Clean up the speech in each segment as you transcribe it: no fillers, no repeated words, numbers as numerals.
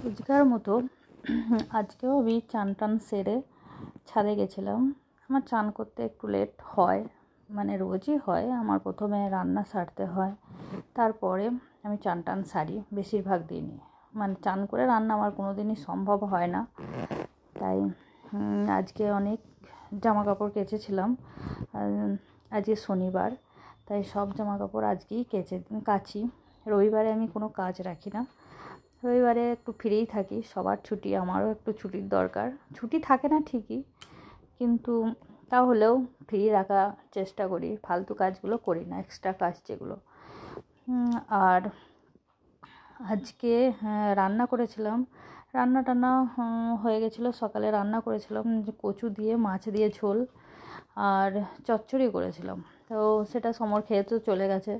রোজকার মতো আজকেও আমি চান টান সেরে ছাদে গেছিলাম। আমার চান করতে একটু লেট হয়, মানে রোজই হয়। আমার প্রথমে রান্না সারতে হয়, তারপরে আমি চান টান সারি বেশিরভাগ দিনই। মানে চান করে রান্না আমার কোনো দিনই সম্ভব হয় না। তাই আজকে অনেক জামা কাপড় কেচেছিলাম। আজকে শনিবার, তাই সব জামা কাপড় আজকেই কাচি। রবিবারে আমি কোনো কাজ রাখি না। রবিবারে একটু ফ্রিই থাকি, সবার ছুটি, আমারও একটু ছুটির দরকার। ছুটি থাকে না ঠিকই, কিন্তু তাহলেও ফ্রি রাখার চেষ্টা করি, ফালতু কাজগুলো করি না, এক্সট্রা কাজ যেগুলো। আর আজকে রান্না করেছিলাম, রান্না টান্না হয়ে গেছিলো। সকালে রান্না করেছিলাম কচু দিয়ে মাছ দিয়ে ঝোল, আর চচ্চড়ি করেছিলাম। তো সেটা সমর খেয়ে তো চলে গেছে।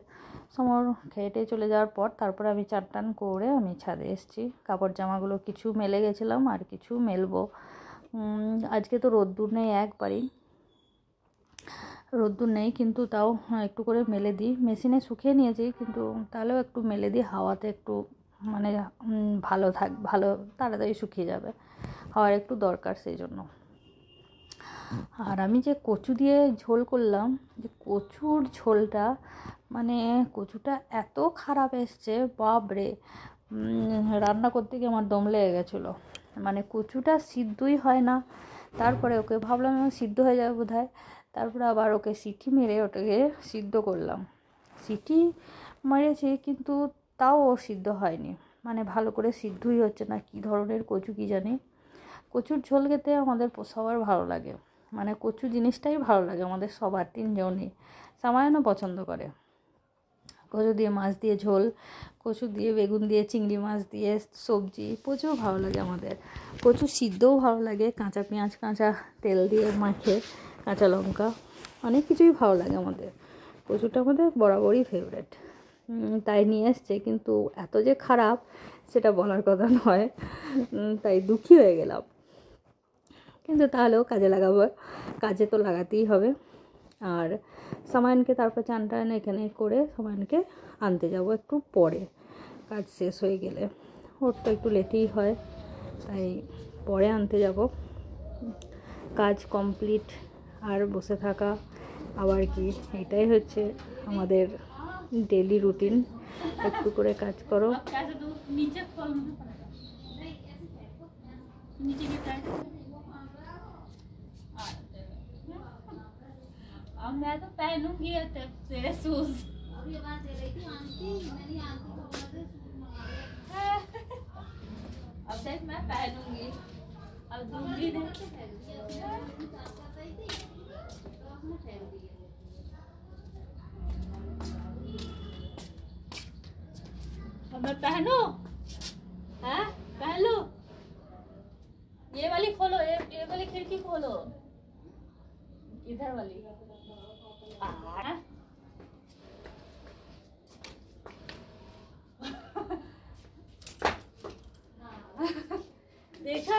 সমর খেয়েটে চলে যাওয়ার পর তারপরে আমি চান টান করে আমি ছাদে এসেছি। কাপড় জামাগুলো কিছু মেলে গেছিলাম, আর কিছু মেলবো। আজকে তো রোদ্দুর নেই, একবারই রোদ্দুর নেই, কিন্তু তাও একটু করে মেলে দিই। মেশিনে শুকিয়ে নিয়েছি, কিন্তু তাহলেও একটু মেলে দিই, হাওয়াতে একটু মানে ভালো তাড়াতাড়ি শুকিয়ে যাবে। হাওয়ার একটু দরকার, সেই জন্য। আর আমি যে কচু দিয়ে ঝোল করলাম, যে কচুর ঝোলটা, মানে কচুটা এত খারাপ এসছে, বাপরে! রান্না করতে গিয়ে আমার দম লেগে গেছিলো। মানে কচুটা সিদ্ধই হয় না। তারপরে ওকে ভাবলাম সিদ্ধ হয়ে যাবে বোধহয়, তারপরে আবার ওকে সিটি মেরে ওটাকে সিদ্ধ করলাম। সিটি মেরেছি, কিন্তু তাও ও সিদ্ধ হয়নি, মানে ভালো করে সিদ্ধই হচ্ছে না। কী ধরনের কচু কী জানি। কচুর ঝোল খেতে আমাদের সবার ভালো লাগে, মানে কচু জিনিসটাই ভালো লাগে আমাদের সবার, তিনজনই সামান্য পছন্দ করে। কচু দিয়ে মাছ দিয়ে ঝোল, কচু দিয়ে বেগুন দিয়ে চিংড়ি মাছ দিয়ে সবজি প্রচুর ভালো লাগে আমাদের। কচু সিদ্ধও ভালো লাগে, কাঁচা পেঁয়াজ কাঁচা তেল দিয়ে মাখে, কাঁচা লঙ্কা, অনেক কিছুই ভালো লাগে আমাদের। কচুটা আমাদের বরাবরই ফেভারেট। তাই নিয়ে এসছে, কিন্তু এত যে খারাপ সেটা বলার কথা নয়। তাই দুঃখী হয়ে গেলাম, কিন্তু তাহলেও কাজে লাগাবো, কাজে তো লাগাতেই হবে। আর সামায়নকে তারপর চান টান এখানে করে সামায়নকে আনতে যাব একটু পরে, কাজ শেষ হয়ে গেলে। ওর তো একটু লেটেই হয়, তাই পরে আনতে যাব। কাজ কমপ্লিট, আর বসে থাকা আবার কি, এটাই হচ্ছে আমাদের ডেলি রুটিন। একটু করে কাজ করো। अब मैं तो पहनूंगी तेरे शूज। अब देख मैं पहनूंगी, अब दूंगी नहीं। अब मैं पहनूं, हैं? पहन लूं? ये वाली खोलो, ये वाली खिड़की खोलो, इधर वाली। देखा